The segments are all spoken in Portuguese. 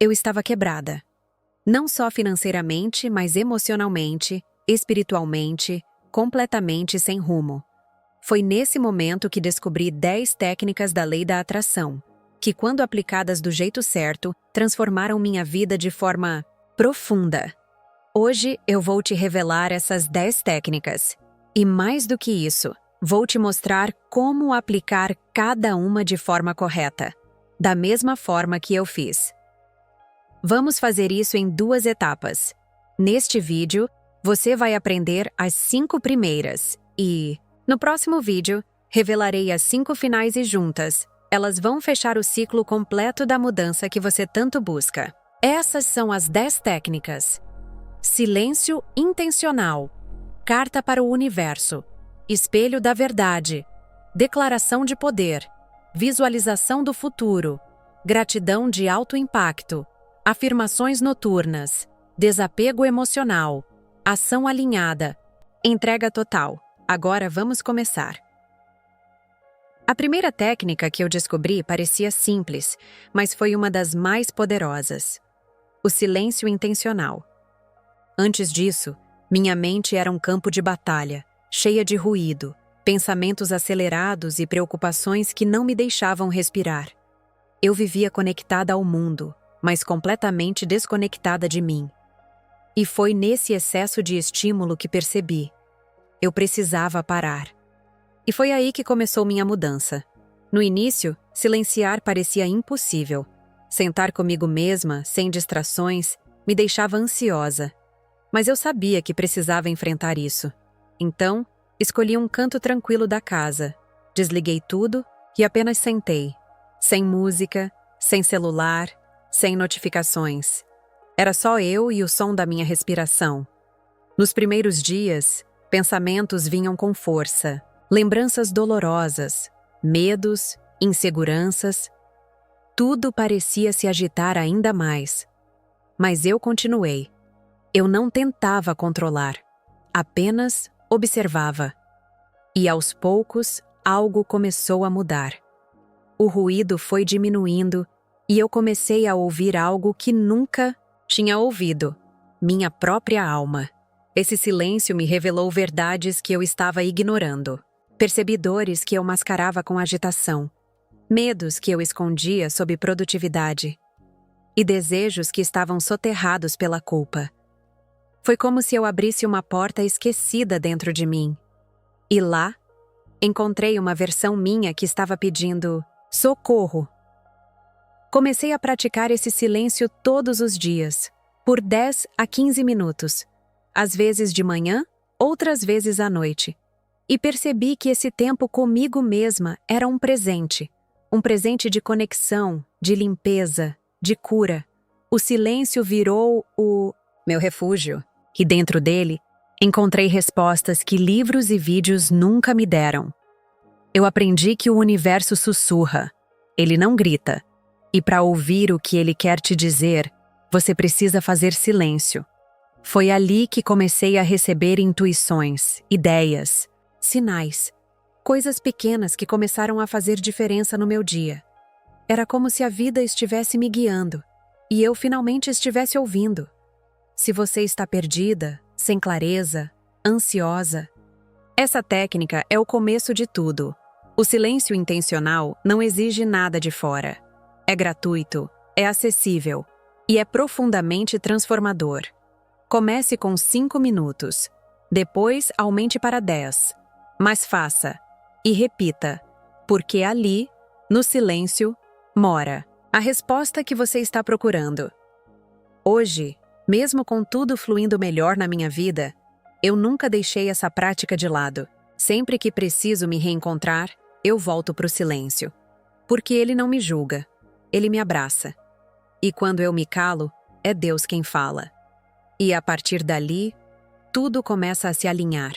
Eu estava quebrada. Não só financeiramente, mas emocionalmente, espiritualmente, completamente sem rumo. Foi nesse momento que descobri 10 técnicas da lei da atração, que, quando aplicadas do jeito certo, transformaram minha vida de forma profunda. Hoje eu vou te revelar essas 10 técnicas. E mais do que isso, vou te mostrar como aplicar cada uma de forma correta, da mesma forma que eu fiz. Vamos fazer isso em 2 etapas. Neste vídeo, você vai aprender as 5 primeiras e, no próximo vídeo, revelarei as 5 finais e juntas, elas vão fechar o ciclo completo da mudança que você tanto busca. Essas são as 10 técnicas. Silêncio intencional. Carta para o universo. Espelho da verdade. Declaração de poder. Visualização do futuro. Gratidão de alto impacto. Afirmações noturnas. Desapego emocional. Ação alinhada. Entrega total. Agora vamos começar. A primeira técnica que eu descobri parecia simples, mas foi uma das mais poderosas. O silêncio intencional. Antes disso, minha mente era um campo de batalha, cheia de ruído, pensamentos acelerados e preocupações que não me deixavam respirar. Eu vivia conectada ao mundo, mas completamente desconectada de mim. E foi nesse excesso de estímulo que percebi. Eu precisava parar. E foi aí que começou minha mudança. No início, silenciar parecia impossível. Sentar comigo mesma, sem distrações, me deixava ansiosa. Mas eu sabia que precisava enfrentar isso. Então, escolhi um canto tranquilo da casa, desliguei tudo e apenas sentei. Sem música, sem celular, sem notificações. Era só eu e o som da minha respiração. Nos primeiros dias, pensamentos vinham com força. Lembranças dolorosas, medos, inseguranças. Tudo parecia se agitar ainda mais. Mas eu continuei. Eu não tentava controlar, apenas observava. E aos poucos, algo começou a mudar. O ruído foi diminuindo e eu comecei a ouvir algo que nunca tinha ouvido: minha própria alma. Esse silêncio me revelou verdades que eu estava ignorando. Percebi dores que eu mascarava com agitação, medos que eu escondia sob produtividade e desejos que estavam soterrados pela culpa. Foi como se eu abrisse uma porta esquecida dentro de mim. E lá, encontrei uma versão minha que estava pedindo socorro. Comecei a praticar esse silêncio todos os dias, por 10 a 15 minutos, às vezes de manhã, outras vezes à noite. E percebi que esse tempo comigo mesma era um presente de conexão, de limpeza, de cura. O silêncio virou o meu refúgio, e dentro dele encontrei respostas que livros e vídeos nunca me deram. Eu aprendi que o universo sussurra, ele não grita, e para ouvir o que ele quer te dizer, você precisa fazer silêncio. Foi ali que comecei a receber intuições, ideias, sinais, coisas pequenas que começaram a fazer diferença no meu dia. Era como se a vida estivesse me guiando, e eu finalmente estivesse ouvindo. Se você está perdida, sem clareza, ansiosa, essa técnica é o começo de tudo. O silêncio intencional não exige nada de fora. É gratuito, é acessível e é profundamente transformador. Comece com 5 minutos, depois aumente para 10. Mas faça e repita, porque ali, no silêncio, mora a resposta que você está procurando. Hoje, mesmo com tudo fluindo melhor na minha vida, eu nunca deixei essa prática de lado. Sempre que preciso me reencontrar, eu volto para o silêncio. Porque ele não me julga, ele me abraça. E quando eu me calo, é Deus quem fala. E a partir dali, tudo começa a se alinhar.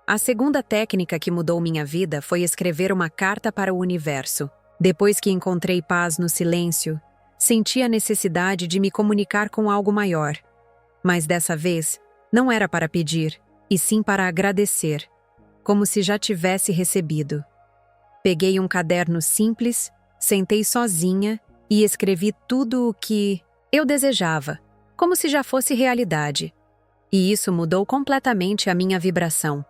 A segunda técnica que mudou minha vida foi escrever uma carta para o universo. Depois que encontrei paz no silêncio, senti a necessidade de me comunicar com algo maior. Mas dessa vez, não era para pedir, e sim para agradecer, como se já tivesse recebido. Peguei um caderno simples, sentei sozinha e escrevi tudo o que Eu desejava, como se já fosse realidade. E isso mudou completamente a minha vibração.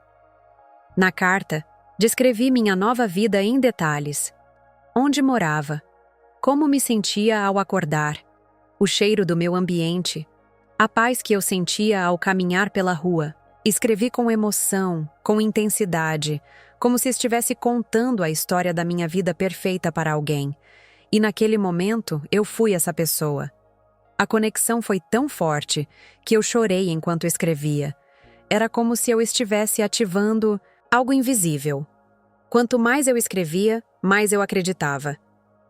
Na carta, descrevi minha nova vida em detalhes. Onde morava, como me sentia ao acordar, o cheiro do meu ambiente, a paz que eu sentia ao caminhar pela rua. Escrevi com emoção, com intensidade, como se estivesse contando a história da minha vida perfeita para alguém. E naquele momento, eu fui essa pessoa. A conexão foi tão forte que eu chorei enquanto escrevia. Era como se eu estivesse ativando algo invisível. Quanto mais eu escrevia, mais eu acreditava.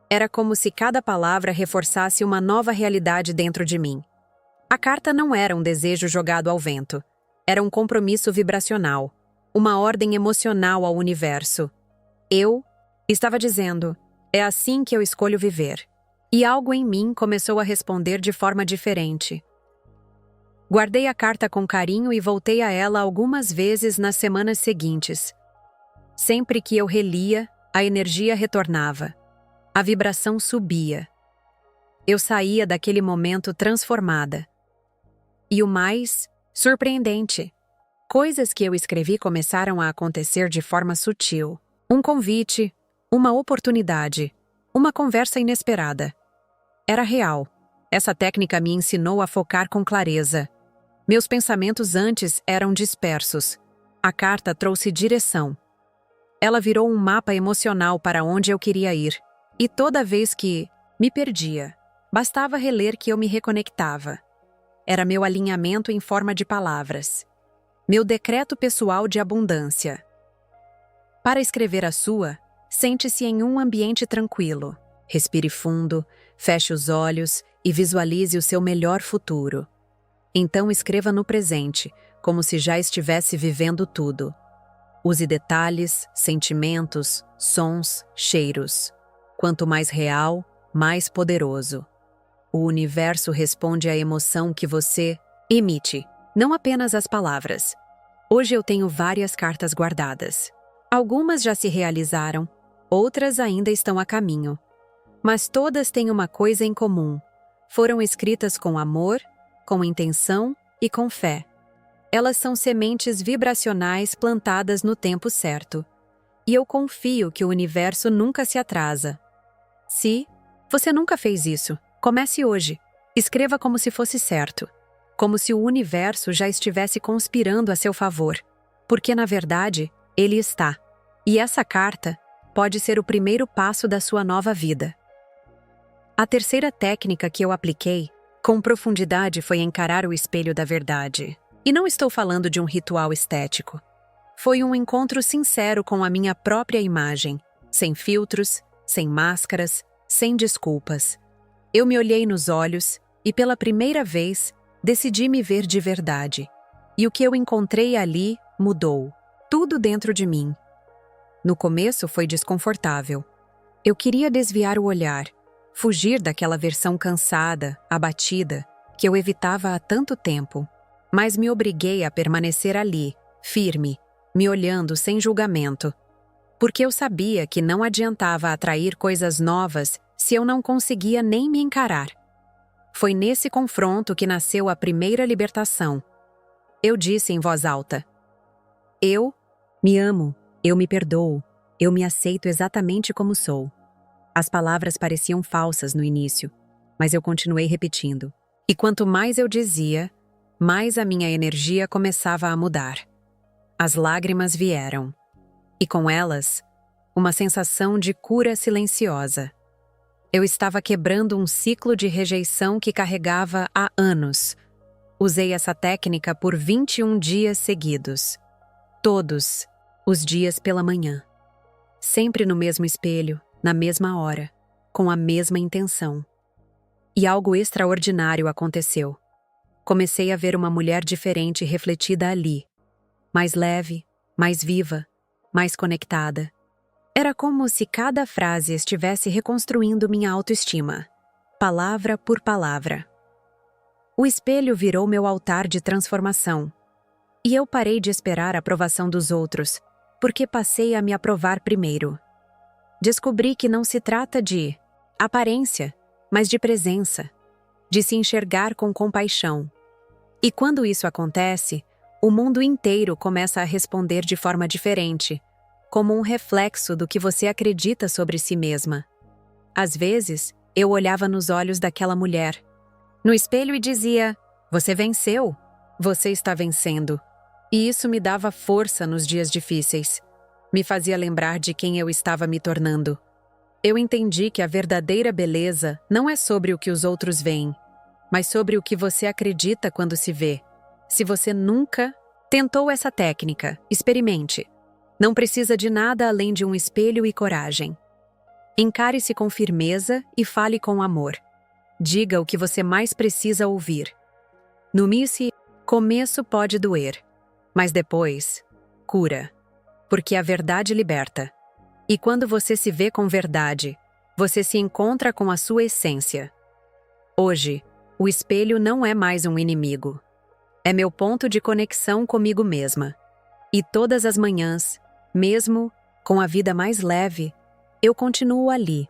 Era como se cada palavra reforçasse uma nova realidade dentro de mim. A carta não era um desejo jogado ao vento. Era um compromisso vibracional, uma ordem emocional ao universo. Eu estava dizendo, é assim que eu escolho viver. E algo em mim começou a responder de forma diferente. Guardei a carta com carinho e voltei a ela algumas vezes nas semanas seguintes. Sempre que eu relia, a energia retornava. A vibração subia. Eu saía daquele momento transformada. E o mais surpreendente, coisas que eu escrevi começaram a acontecer de forma sutil. Um convite, uma oportunidade, uma conversa inesperada. Era real. Essa técnica me ensinou a focar com clareza. Meus pensamentos antes eram dispersos. A carta trouxe direção. Ela virou um mapa emocional para onde eu queria ir. E toda vez que me perdia, bastava reler que eu me reconectava. Era meu alinhamento em forma de palavras. Meu decreto pessoal de abundância. Para escrever a sua, sente-se em um ambiente tranquilo. Respire fundo, feche os olhos e visualize o seu melhor futuro. Então escreva no presente, como se já estivesse vivendo tudo. Use detalhes, sentimentos, sons, cheiros. Quanto mais real, mais poderoso. O universo responde à emoção que você emite, não apenas as palavras. Hoje eu tenho várias cartas guardadas. Algumas já se realizaram, outras ainda estão a caminho. Mas todas têm uma coisa em comum. Foram escritas com amor, com intenção e com fé. Elas são sementes vibracionais plantadas no tempo certo. E eu confio que o universo nunca se atrasa. Se você nunca fez isso, comece hoje. Escreva como se fosse certo. Como se o universo já estivesse conspirando a seu favor. Porque, na verdade, ele está. E essa carta pode ser o primeiro passo da sua nova vida. A terceira técnica que eu apliquei, com profundidade, foi encarar o espelho da verdade. E não estou falando de um ritual estético. Foi um encontro sincero com a minha própria imagem, sem filtros, sem máscaras, sem desculpas. Eu me olhei nos olhos e, pela primeira vez, decidi me ver de verdade. E o que eu encontrei ali mudou. Tudo dentro de mim. No começo foi desconfortável. Eu queria desviar o olhar, fugir daquela versão cansada, abatida, que eu evitava há tanto tempo. Mas me obriguei a permanecer ali, firme, me olhando sem julgamento. Porque eu sabia que não adiantava atrair coisas novas se eu não conseguia nem me encarar. Foi nesse confronto que nasceu a primeira libertação. Eu disse em voz alta: eu me amo, eu me perdoo, eu me aceito exatamente como sou. As palavras pareciam falsas no início, mas eu continuei repetindo. E quanto mais eu dizia, mais a minha energia começava a mudar. As lágrimas vieram. E com elas, uma sensação de cura silenciosa. Eu estava quebrando um ciclo de rejeição que carregava há anos. Usei essa técnica por 21 dias seguidos. Todos os dias pela manhã. Sempre no mesmo espelho, na mesma hora, com a mesma intenção. E algo extraordinário aconteceu. Comecei a ver uma mulher diferente refletida ali. Mais leve, mais viva, mais conectada. Era como se cada frase estivesse reconstruindo minha autoestima, palavra por palavra. O espelho virou meu altar de transformação. E eu parei de esperar a aprovação dos outros, porque passei a me aprovar primeiro. Descobri que não se trata de aparência, mas de presença. de se enxergar com compaixão. E quando isso acontece, o mundo inteiro começa a responder de forma diferente, como um reflexo do que você acredita sobre si mesma. Às vezes, eu olhava nos olhos daquela mulher, no espelho e dizia: "Você venceu. Você está vencendo." E isso me dava força nos dias difíceis. Me fazia lembrar de quem eu estava me tornando. Eu entendi que a verdadeira beleza não é sobre o que os outros veem, mas sobre o que você acredita quando se vê. Se você nunca tentou essa técnica, experimente. Não precisa de nada além de um espelho e coragem. Encare-se com firmeza e fale com amor. Diga o que você mais precisa ouvir. No começo pode doer, mas depois, cura. Porque a verdade liberta. E quando você se vê com verdade, você se encontra com a sua essência. Hoje, o espelho não é mais um inimigo. É meu ponto de conexão comigo mesma. E todas as manhãs, mesmo com a vida mais leve, eu continuo ali,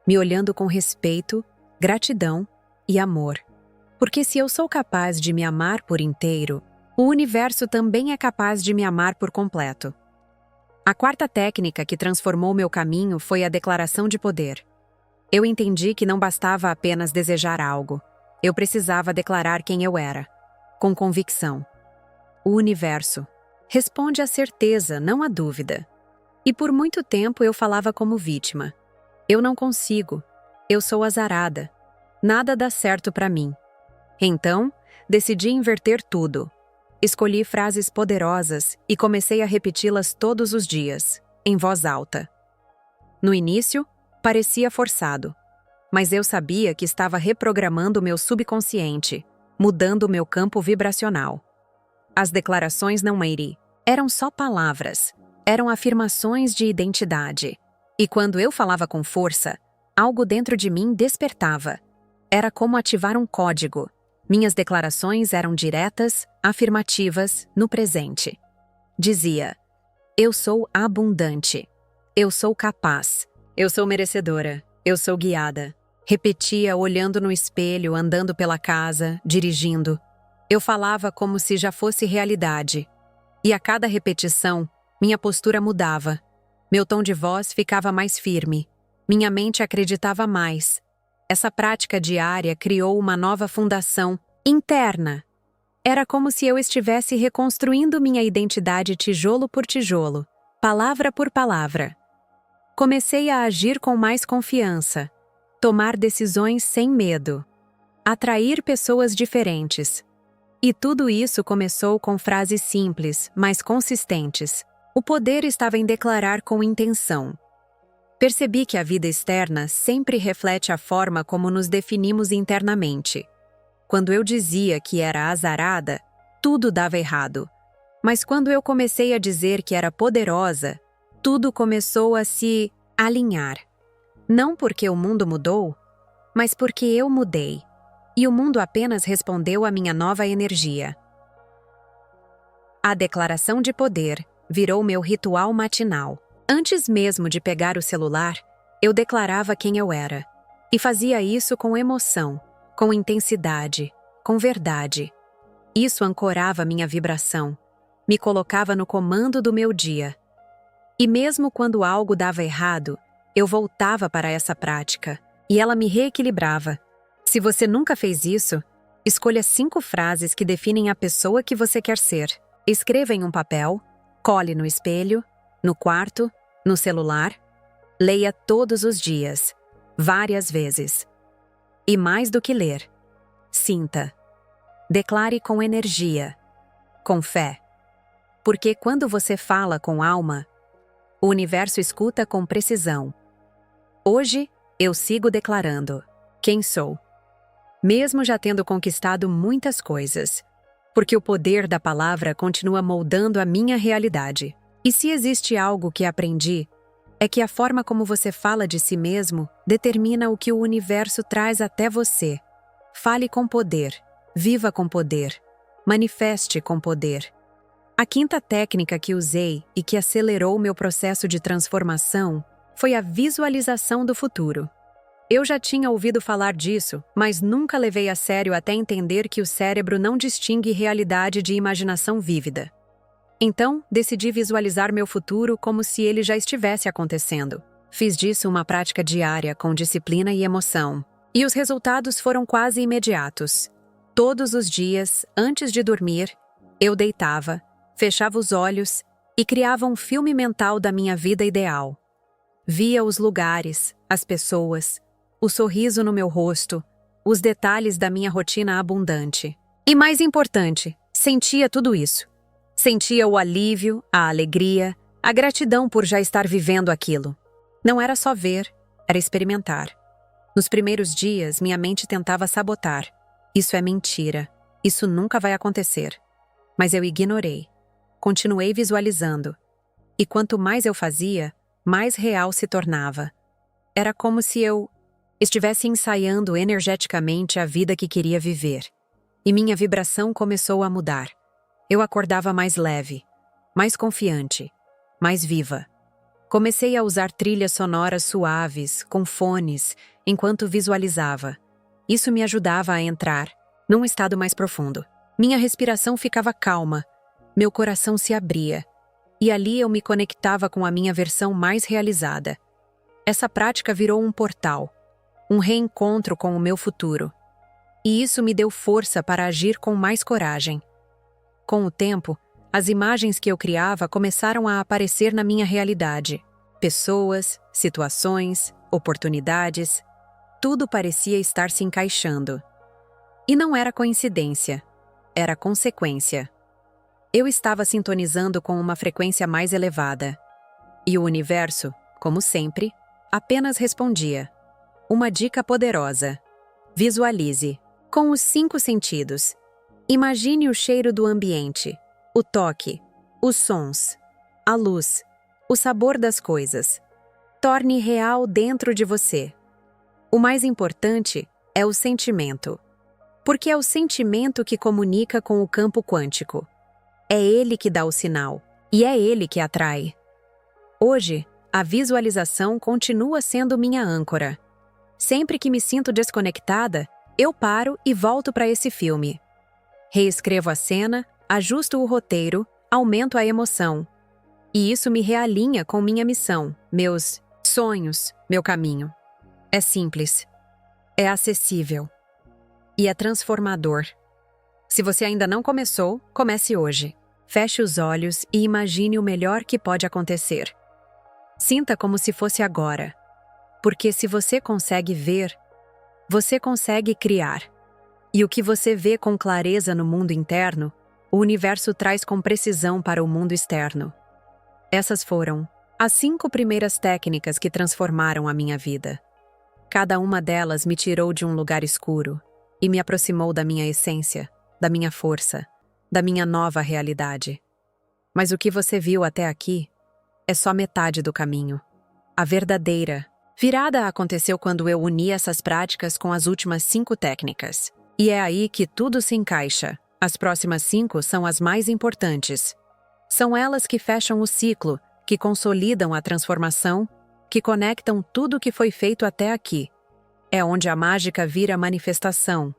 me olhando com respeito, gratidão e amor. Porque se eu sou capaz de me amar por inteiro, o universo também é capaz de me amar por completo. A quarta técnica que transformou meu caminho foi a declaração de poder. Eu entendi que não bastava apenas desejar algo. Eu precisava declarar quem eu era, com convicção. O universo responde à certeza, não à dúvida. E por muito tempo eu falava como vítima. Eu não consigo. Eu sou azarada. Nada dá certo para mim. Então, decidi inverter tudo. Escolhi frases poderosas e comecei a repeti-las todos os dias, em voz alta. No início, parecia forçado, mas eu sabia que estava reprogramando meu subconsciente, mudando meu campo vibracional. As declarações não eram só palavras, eram afirmações de identidade. E quando eu falava com força, algo dentro de mim despertava. Era como ativar um código. Minhas declarações eram diretas, afirmativas, no presente. Dizia: eu sou abundante. Eu sou capaz. Eu sou merecedora. Eu sou guiada. Repetia olhando no espelho, andando pela casa, dirigindo. Eu falava como se já fosse realidade. E a cada repetição, minha postura mudava. Meu tom de voz ficava mais firme. Minha mente acreditava mais. Essa prática diária criou uma nova fundação interna. Era como se eu estivesse reconstruindo minha identidade tijolo por tijolo, palavra por palavra. Comecei a agir com mais confiança, tomar decisões sem medo, atrair pessoas diferentes. E tudo isso começou com frases simples, mas consistentes. O poder estava em declarar com intenção. Percebi que a vida externa sempre reflete a forma como nos definimos internamente. Quando eu dizia que era azarada, tudo dava errado. Mas quando eu comecei a dizer que era poderosa, tudo começou a se alinhar. Não porque o mundo mudou, mas porque eu mudei. E o mundo apenas respondeu à minha nova energia. A declaração de poder virou meu ritual matinal. Antes mesmo de pegar o celular, eu declarava quem eu era. E fazia isso com emoção, com intensidade, com verdade. Isso ancorava minha vibração, me colocava no comando do meu dia. E mesmo quando algo dava errado, eu voltava para essa prática, e ela me reequilibrava. Se você nunca fez isso, escolha 5 frases que definem a pessoa que você quer ser. Escreva em um papel, cole no espelho, no quarto, no celular. Leia todos os dias, várias vezes. E mais do que ler, sinta. Declare com energia, com fé. Porque quando você fala com alma, o universo escuta com precisão. Hoje, eu sigo declarando quem sou, mesmo já tendo conquistado muitas coisas, porque o poder da palavra continua moldando a minha realidade. E se existe algo que aprendi, é que a forma como você fala de si mesmo determina o que o universo traz até você. Fale com poder, viva com poder, manifeste com poder. A quinta técnica que usei e que acelerou meu processo de transformação foi a visualização do futuro. Eu já tinha ouvido falar disso, mas nunca levei a sério até entender que o cérebro não distingue realidade de imaginação vívida. Então, decidi visualizar meu futuro como se ele já estivesse acontecendo. Fiz disso uma prática diária com disciplina e emoção. E os resultados foram quase imediatos. Todos os dias, antes de dormir, eu deitava, fechava os olhos e criava um filme mental da minha vida ideal. Via os lugares, as pessoas, o sorriso no meu rosto, os detalhes da minha rotina abundante. E mais importante, sentia tudo isso. Sentia o alívio, a alegria, a gratidão por já estar vivendo aquilo. Não era só ver, era experimentar. Nos primeiros dias, minha mente tentava sabotar. Isso é mentira. Isso nunca vai acontecer. Mas eu ignorei. Continuei visualizando. E quanto mais eu fazia, mais real se tornava. Era como se eu estivesse ensaiando energeticamente a vida que queria viver. E minha vibração começou a mudar. Eu acordava mais leve, mais confiante, mais viva. Comecei a usar trilhas sonoras suaves, com fones, enquanto visualizava. Isso me ajudava a entrar num estado mais profundo. Minha respiração ficava calma, meu coração se abria, e ali eu me conectava com a minha versão mais realizada. Essa prática virou um portal, um reencontro com o meu futuro. E isso me deu força para agir com mais coragem. Com o tempo, as imagens que eu criava começaram a aparecer na minha realidade. Pessoas, situações, oportunidades, tudo parecia estar se encaixando. E não era coincidência, era consequência. Eu estava sintonizando com uma frequência mais elevada. E o universo, como sempre, apenas respondia. Uma dica poderosa. Visualize, com os 5 sentidos. Imagine o cheiro do ambiente, o toque, os sons, a luz, o sabor das coisas. Torne real dentro de você. O mais importante é o sentimento, porque é o sentimento que comunica com o campo quântico. É ele que dá o sinal, e é ele que atrai. Hoje, a visualização continua sendo minha âncora. Sempre que me sinto desconectada, eu paro e volto para esse filme. Reescrevo a cena, ajusto o roteiro, aumento a emoção. E isso me realinha com minha missão, meus sonhos, meu caminho. É simples, é acessível e é transformador. Se você ainda não começou, comece hoje. Feche os olhos e imagine o melhor que pode acontecer. Sinta como se fosse agora, porque se você consegue ver, você consegue criar. E o que você vê com clareza no mundo interno, o universo traz com precisão para o mundo externo. Essas foram as 5 primeiras técnicas que transformaram a minha vida. Cada uma delas me tirou de um lugar escuro e me aproximou da minha essência, da minha força, da minha nova realidade. Mas o que você viu até aqui é só metade do caminho. A verdadeira virada aconteceu quando eu uni essas práticas com as últimas 5 técnicas. E é aí que tudo se encaixa. As próximas 5 são as mais importantes. São elas que fecham o ciclo, que consolidam a transformação, que conectam tudo o que foi feito até aqui. É onde a mágica vira manifestação.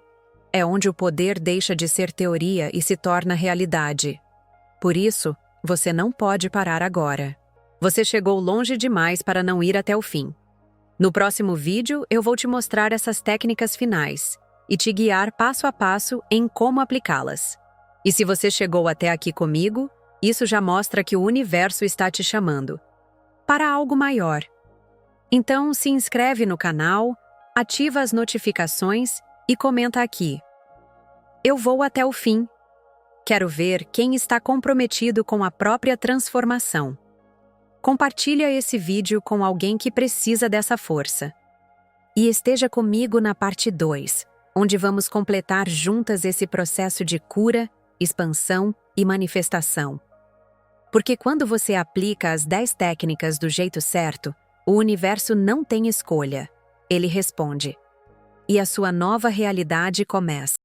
É onde o poder deixa de ser teoria e se torna realidade. Por isso, você não pode parar agora. Você chegou longe demais para não ir até o fim. No próximo vídeo, eu vou te mostrar essas técnicas finais e te guiar passo a passo em como aplicá-las. E se você chegou até aqui comigo, isso já mostra que o universo está te chamando para algo maior. Então, se inscreve no canal, ativa as notificações e comenta aqui. Eu vou até o fim. Quero ver quem está comprometido com a própria transformação. Compartilha esse vídeo com alguém que precisa dessa força. E esteja comigo na parte 2, onde vamos completar juntas esse processo de cura, expansão e manifestação. Porque quando você aplica as 10 técnicas do jeito certo, o universo não tem escolha. Ele responde. E a sua nova realidade começa.